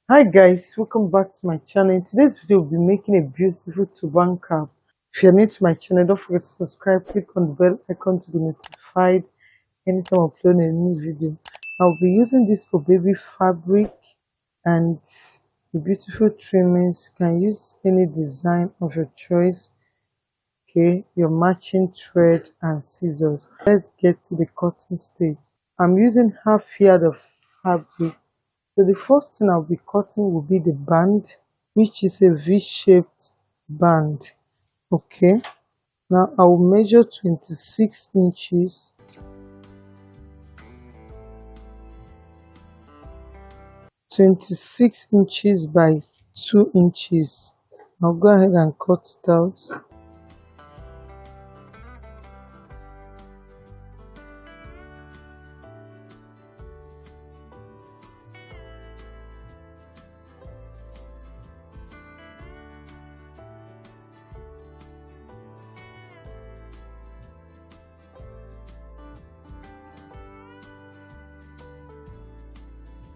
Hi guys, welcome back to my channel. In today's video, we'll be making a beautiful turban cap. If you're new to my channel, don't forget to subscribe, click on the bell icon to be notified anytime I upload a new video. I'll be using this baby fabric and the beautiful trimmings. You can use any design of your choice. Okay, your matching thread and scissors. Let's get to the cutting stage. I'm using half yard of fabric. So the first thing I'll be cutting will be the band, which is a V-shaped band. Okay, now I will measure 26 inches, 26 inches by 2 inches. I'll go ahead and cut it out.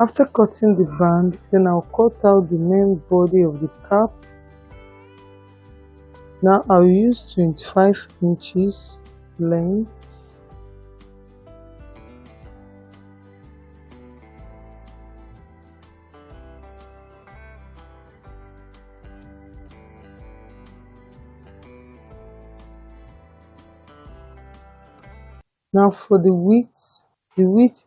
After cutting the band, then I'll cut out the main body of the cap. Now I'll use 25 inches length. Now for the width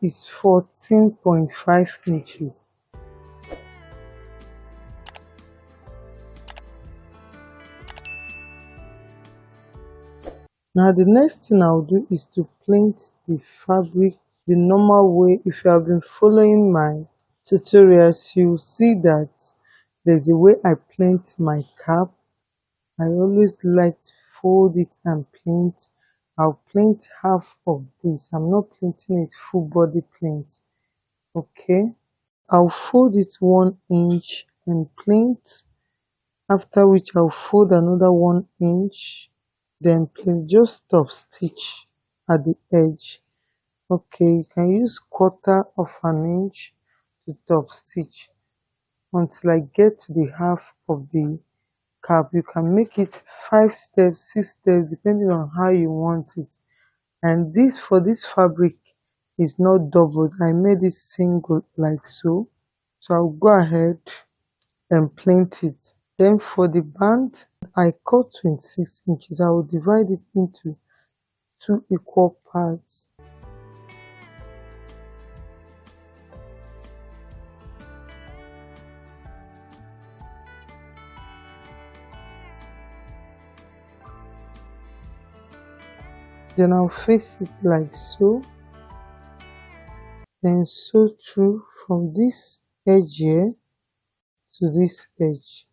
is 14.5 inches. Now the next thing I'll do is to plait the fabric the normal way. If you have been following my tutorials, you'll see that there's a way I plait my cap. I always like to fold it and plait. I'll plait half of this. I'm not plaiting it full body plait. Okay, I'll fold it 1 inch and plait, after which I'll fold another 1 inch, then plait, just top stitch at the edge. Okay, you can use quarter of an inch to top stitch until I get to the half of the cap. You can make it 5 steps, 6 steps, depending on how you want it. And this, for this fabric, is not doubled. I made it single like so. So I'll go ahead and plait it. Then for the band, I cut 26 inches. I will divide it into 2 equal parts. Then I'll face it like so. Then sew through from this edge here to this edge.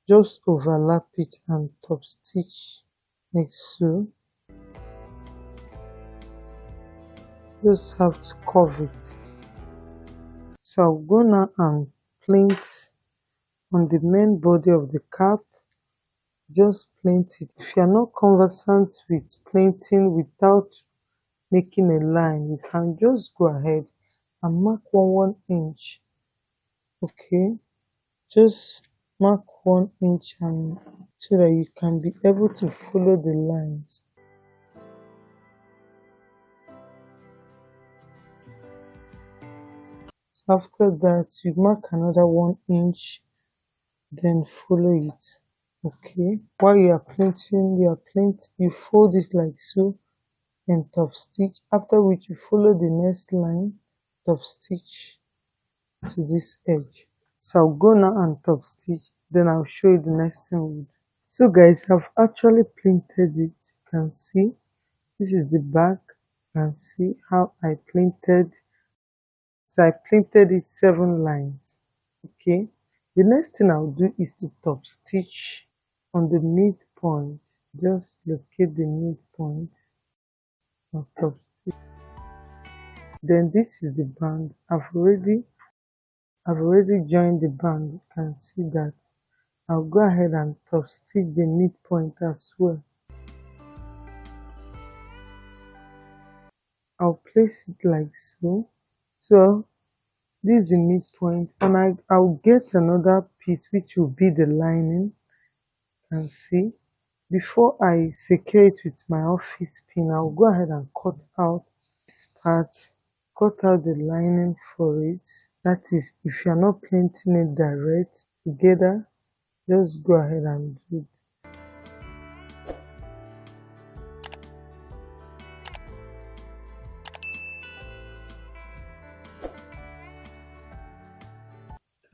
Just overlap it and top stitch like so. Just have to curve it. So I'll go now and plait on the main body of the cap. Just plait it. If you are not conversant with plaiting without making a line, you can just go ahead and mark 1 inch. Okay, just mark 1 inch and so that you can be able to follow the lines. So after that, you mark another 1 inch, then follow it. Okay, while you are plaiting, you fold it like so and top stitch, after which you follow the next line, top stitch to this edge. So I'll go now and top stitch, then I'll show you the next thing we'll do. So guys, I've actually plaited it. You can see this is the back. You can see how I plaited. So I plaited it 7 lines. Okay, the next thing I'll do is to top stitch on the midpoint. Just locate the midpoint of top stitch. Then this is the band. I've already joined the band. You can see that. I'll go ahead and top stitch the midpoint as well. I'll place it like so. So this is the midpoint, and I'll get another piece which will be the lining. And see, before I secure it with my office pin, I'll go ahead and cut out this part, cut out the lining for it. That is, if you're not painting it direct together, just go ahead and do this.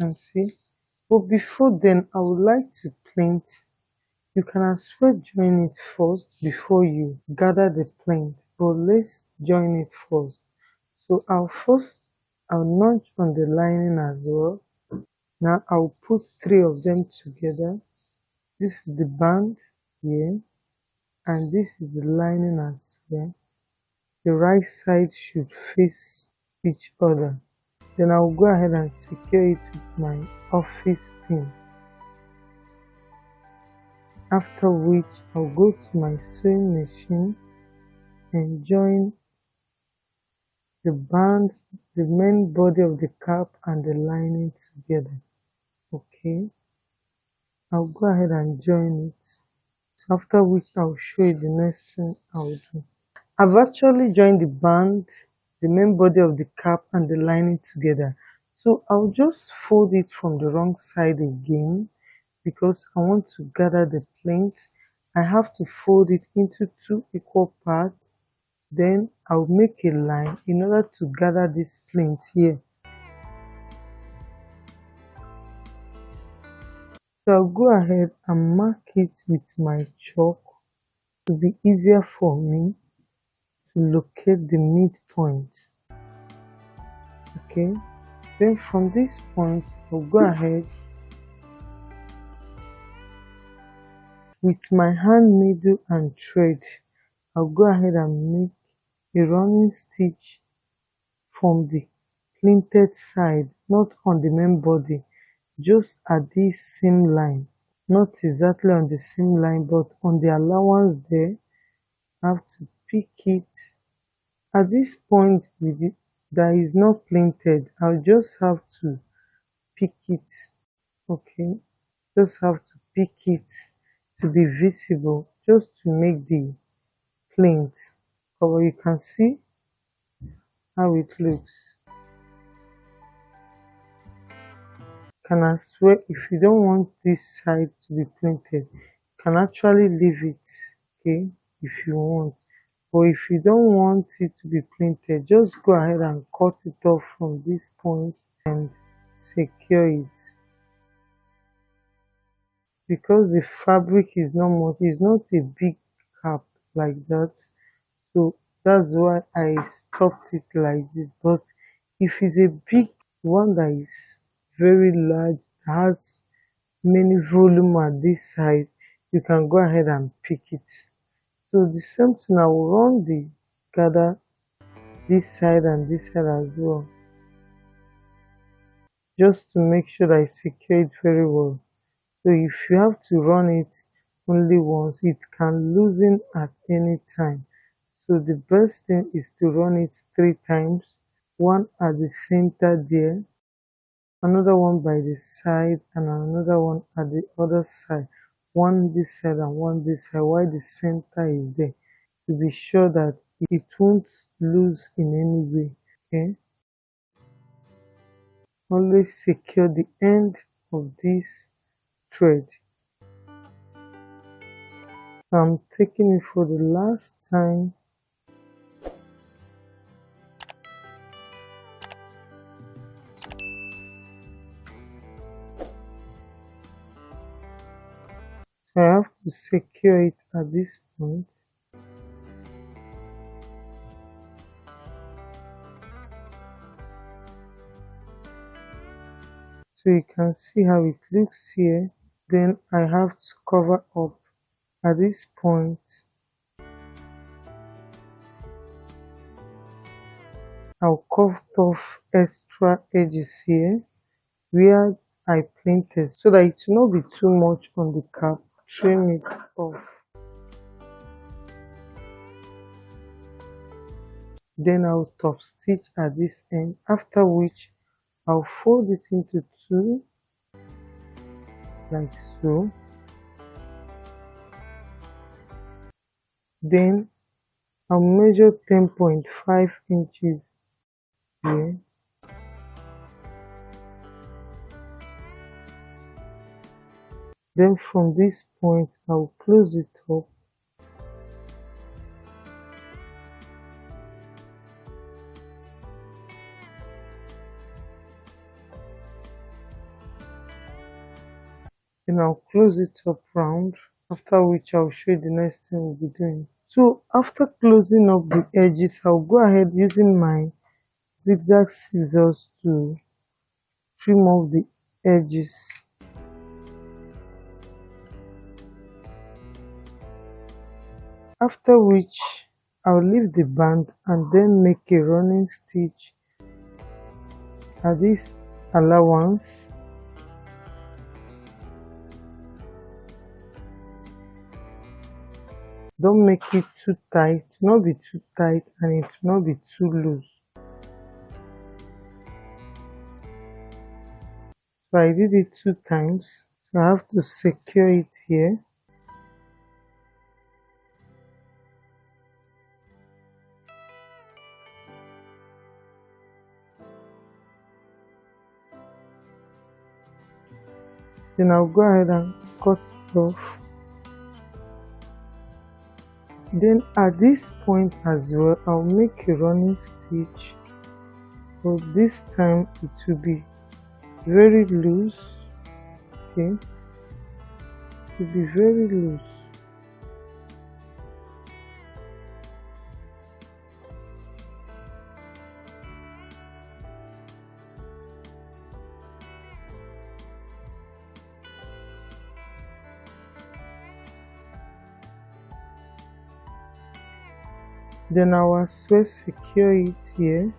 And see, but before then, I would like to paint. You can as well join it first before you gather the plant, but let's join it first. So I'll notch on the lining as well. Now I'll put three of them together. This is the band here, and this is the lining as well. The right side should face each other. Then I'll go ahead and secure it with my office pin. After which I'll go to my sewing machine and join the band, the main body of the cap and the lining together. Okay, I'll go ahead and join it. So after which I'll show you the next thing I'll do. I've actually joined the band, the main body of the cap and the lining together. So I'll just fold it from the wrong side again because I want to gather the plant. I have to fold it into two equal parts. Then I'll make a line in order to gather this plant here. So I'll go ahead and mark it with my chalk to be easier for me to locate the midpoint. Okay, then from this point I'll go ahead with my hand needle and thread. I'll go ahead and make a running stitch from the plinted side, not on the main body, just at this seam line, not exactly on the seam line but on the allowance there. I have to pick it at this point with it that is not plinted. I'll just have to pick it. Okay, just have to pick it to be visible, just to make the plint cover. You can see how it looks. Can as well, if you don't want this side to be printed, you can actually leave it, okay, if you want. But if you don't want it to be printed, just go ahead and cut it off from this point and secure it. Because the fabric is not much, it's not a big cap like that, so that's why I stopped it like this. But if it's a big one that is very large, has many volume at this side, you can go ahead and pick it. So the same thing, I will run the gather this side and this side as well, just to make sure that I secure it very well. So if you have to run it only once, it can loosen at any time. So the best thing is to run it 3 times, one at the center there, another one by the side, and another one at the other side. One this side and one this side, while the center is there, to be sure that it won't lose in any way. Okay, always secure the end of this thread. I'm taking it for the last time. I have to secure it at this point. So you can see how it looks here. Then I have to cover up at this point. I'll cut off extra edges here where I painted so that it will not be too much on the cap. Trim it off. Then I'll top stitch at this end, after which I'll fold it into two like so. Then I'll measure 10.5 inches here. Then from this point I'll close it up. Then I'll close it up round, after which I'll show you the next thing we'll be doing. So after closing up the edges, I'll go ahead using my zigzag scissors to trim off the edges. After which I'll leave the band and then make a running stitch at this allowance. Don't make it too tight, not be too tight, and it will not be too loose. So I did it 2 times, so I have to secure it here. Then I'll go ahead and cut it off. Then at this point as well, I'll make a running stitch, but this time it will be very loose. Okay, it will be very loose. Then I will as well secure it here.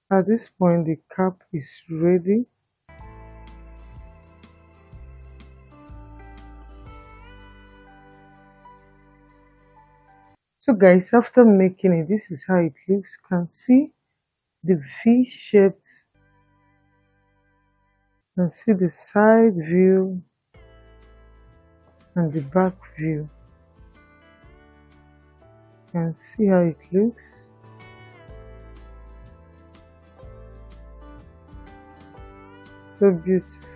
At this point the cap is ready. So guys, after making it, this is how it looks. You can see the V-shaped, you can see the side view and the back view. You can see how it looks. So beautiful.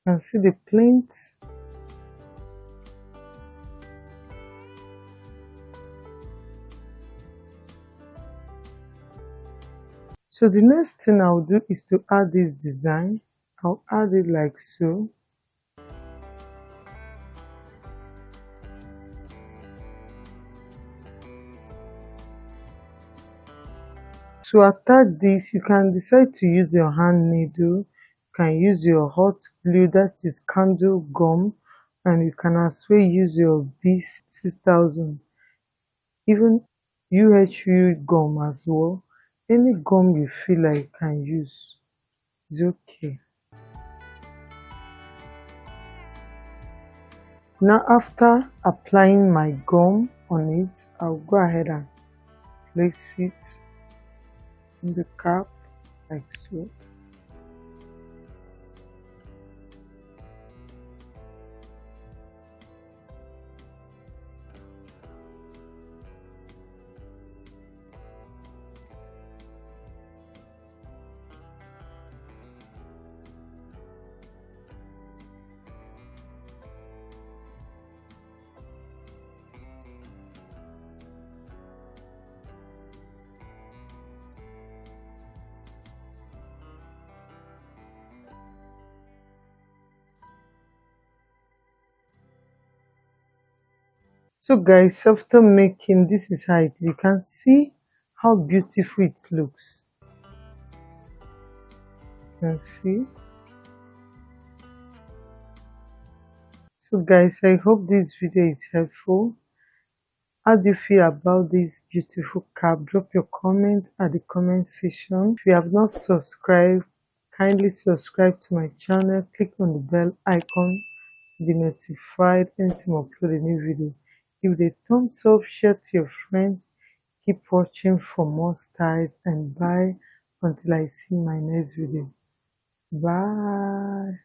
You can see the plaits. So the next thing I'll do is to add this design. I'll add it like so. To attach this, you can decide to use your hand needle, you can use your hot glue, that is candle gum, and you can as well use your B6000, even UHU gum as well. Any gum you feel like you can use is okay. Now after applying my gum on it, I'll go ahead and place it in the cap like so. So guys, after making, this is how you can see how beautiful it looks. You can see. So guys, I hope this video is helpful. How do you feel about this beautiful cap? Drop your comment at the comment section. If you have not subscribed, kindly subscribe to my channel, click on the bell icon to be notified anytime I upload a new video. Give it a thumbs up, share to your friends, keep watching for more styles, and bye until I see my next video. Bye.